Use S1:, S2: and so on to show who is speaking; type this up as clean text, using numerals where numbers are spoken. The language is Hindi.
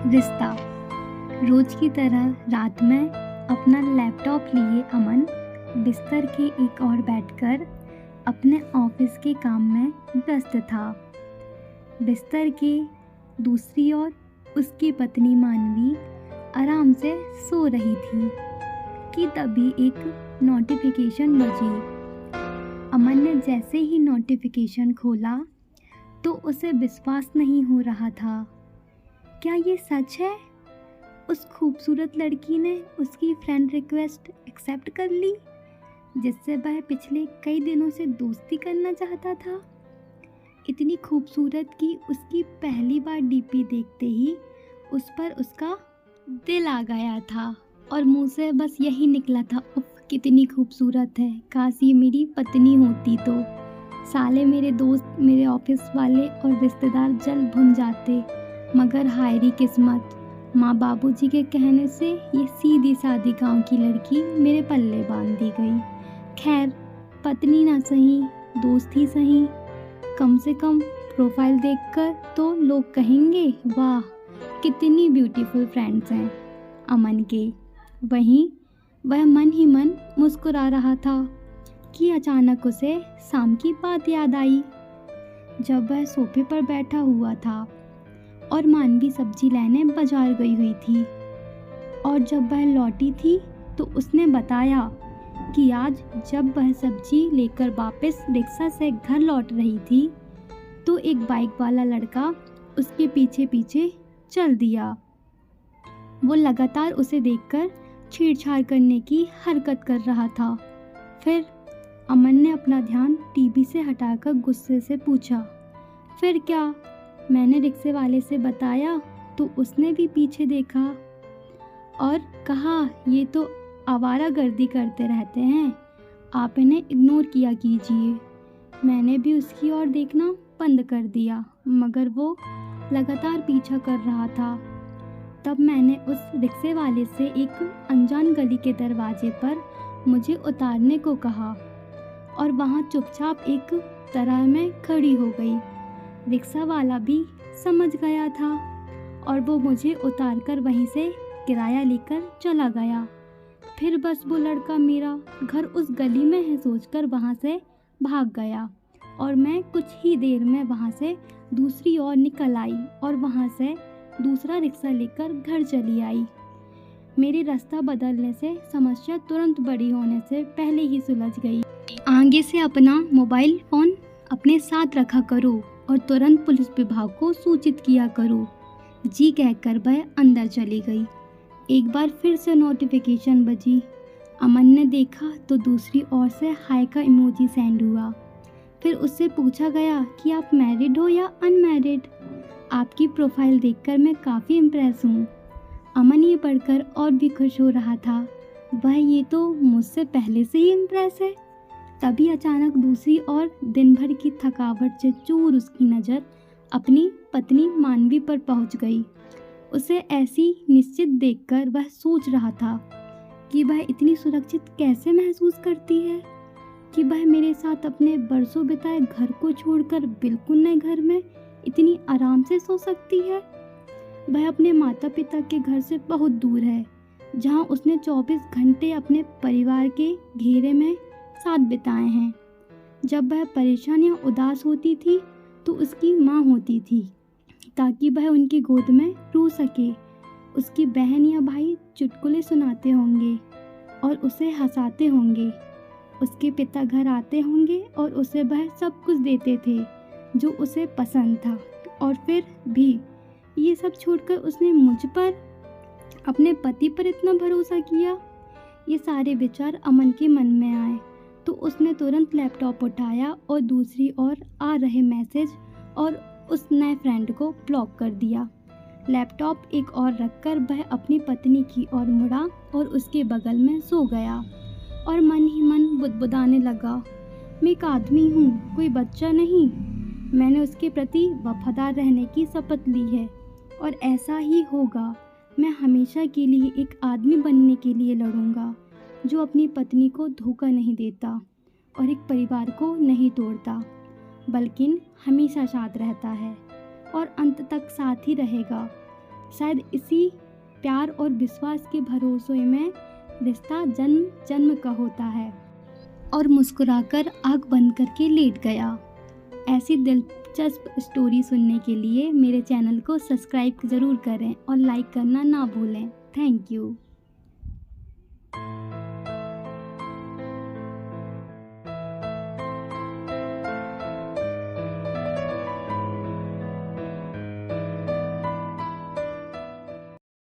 S1: रिश्ता। रोज की तरह रात में अपना लैपटॉप लिए अमन बिस्तर के एक ओर बैठकर अपने ऑफिस के काम में व्यस्त था। बिस्तर के दूसरी ओर उसकी पत्नी मानवी आराम से सो रही थी कि तभी एक नोटिफिकेशन बजी। अमन ने जैसे ही नोटिफिकेशन खोला तो उसे विश्वास नहीं हो रहा था। क्या ये सच है? उस खूबसूरत लड़की ने उसकी फ्रेंड रिक्वेस्ट एक्सेप्ट कर ली जिससे वह पिछले कई दिनों से दोस्ती करना चाहता था। इतनी खूबसूरत कि उसकी पहली बार डीपी देखते ही उस पर उसका दिल आ गया था और मुंह से बस यही निकला था, उफ कितनी खूबसूरत है, काश ये मेरी पत्नी होती तो। साले मेरे दोस्त, मेरे ऑफिस वाले और रिश्तेदार जल भुन जाते, मगर हाय री किस्मत, माँ बाबूजी के कहने से ये सीधी सादी गांव की लड़की मेरे पल्ले बांध दी गई। खैर, पत्नी ना सही, दोस्त ही सही, कम से कम प्रोफाइल देखकर तो लोग कहेंगे वाह कितनी ब्यूटीफुल फ्रेंड्स हैं अमन के। वहीं वह मन ही मन मुस्कुरा रहा था कि अचानक उसे शाम की बात याद आई, जब वह सोफे पर बैठा हुआ था और मानवी सब्जी लेने बाजार गई हुई थी। और जब वह लौटी थी तो उसने बताया कि आज जब वह सब्जी लेकर वापस रिक्शा से घर लौट रही थी तो एक बाइक वाला लड़का उसके पीछे पीछे चल दिया। वो लगातार उसे देखकर छेड़छाड़ करने की हरकत कर रहा था। फिर अमन ने अपना ध्यान टीवी से हटाकर गुस्से से पूछा, फिर क्या? मैंने रिक्शे वाले से बताया तो उसने भी पीछे देखा और कहा ये तो आवारागर्दी करते रहते हैं, आप इन्हें इग्नोर किया कीजिए। मैंने भी उसकी ओर देखना बंद कर दिया मगर वो लगातार पीछा कर रहा था। तब मैंने उस रिक्शे वाले से एक अनजान गली के दरवाजे पर मुझे उतारने को कहा और वहाँ चुपचाप एक तरह में खड़ी हो गई। रिक्शा वाला भी समझ गया था और वो मुझे उतारकर वहीं से किराया लेकर चला गया। फिर बस वो लड़का मेरा घर उस गली में है सोचकर वहाँ से भाग गया और मैं कुछ ही देर में वहाँ से दूसरी ओर निकल आई और वहाँ से दूसरा रिक्शा लेकर घर चली आई। मेरे रास्ता बदलने से समस्या तुरंत बड़ी होने से पहले ही सुलझ गई। आगे से अपना मोबाइल फ़ोन अपने साथ रखा करो और तुरंत पुलिस विभाग को सूचित किया करो, जी कहकर वह अंदर चली गई। एक बार फिर से नोटिफिकेशन बजी। अमन ने देखा तो दूसरी ओर से हाय का इमोजी सेंड हुआ। फिर उससे पूछा गया कि आप मैरिड हो या अनमैरिड? आपकी प्रोफाइल देखकर मैं काफ़ी इम्प्रेस हूँ। अमन ये पढ़कर और भी खुश हो रहा था, वह ये तो मुझसे पहले से ही इम्प्रेस है। तभी अचानक दूसरी ओर दिन भर की थकावट से चूर उसकी नज़र अपनी पत्नी मानवी पर पहुंच गई। उसे ऐसी निश्चित देखकर वह सोच रहा था कि वह इतनी सुरक्षित कैसे महसूस करती है, कि वह मेरे साथ अपने बरसों बिताए घर को छोड़कर बिल्कुल नए घर में इतनी आराम से सो सकती है। वह अपने माता पिता के घर से बहुत दूर है, जहां उसने 24 घंटे अपने परिवार के घेरे में साथ बिताए हैं। जब वह परेशान या उदास होती थी तो उसकी माँ होती थी ताकि वह उनकी गोद में रो सके। उसकी बहन या भाई चुटकुले सुनाते होंगे और उसे हंसाते होंगे। उसके पिता घर आते होंगे और उसे वह सब कुछ देते थे जो उसे पसंद था। और फिर भी ये सब छोड़कर उसने मुझ पर, अपने पति पर इतना भरोसा किया। ये सारे विचार अमन के मन में आए तो उसने तुरंत लैपटॉप उठाया और दूसरी ओर आ रहे मैसेज और उस नए फ्रेंड को ब्लॉक कर दिया। लैपटॉप एक और रखकर वह अपनी पत्नी की ओर मुड़ा और उसके बगल में सो गया और मन ही मन बुदबुदाने लगा, मैं एक आदमी हूँ, कोई बच्चा नहीं। मैंने उसके प्रति वफादार रहने की शपथ ली है और ऐसा ही होगा। मैं हमेशा के लिए एक आदमी बनने के लिए लड़ूंगा जो अपनी पत्नी को धोखा नहीं देता और एक परिवार को नहीं तोड़ता, बल्कि हमेशा साथ रहता है और अंत तक साथ ही रहेगा। शायद इसी प्यार और विश्वास के भरोसे में रिश्ता जन्म जन्म का होता है। और मुस्कुराकर आँख बंद करके लेट गया। ऐसी दिलचस्प स्टोरी सुनने के लिए मेरे चैनल को सब्सक्राइब ज़रूर करें और लाइक करना ना भूलें। Thank you.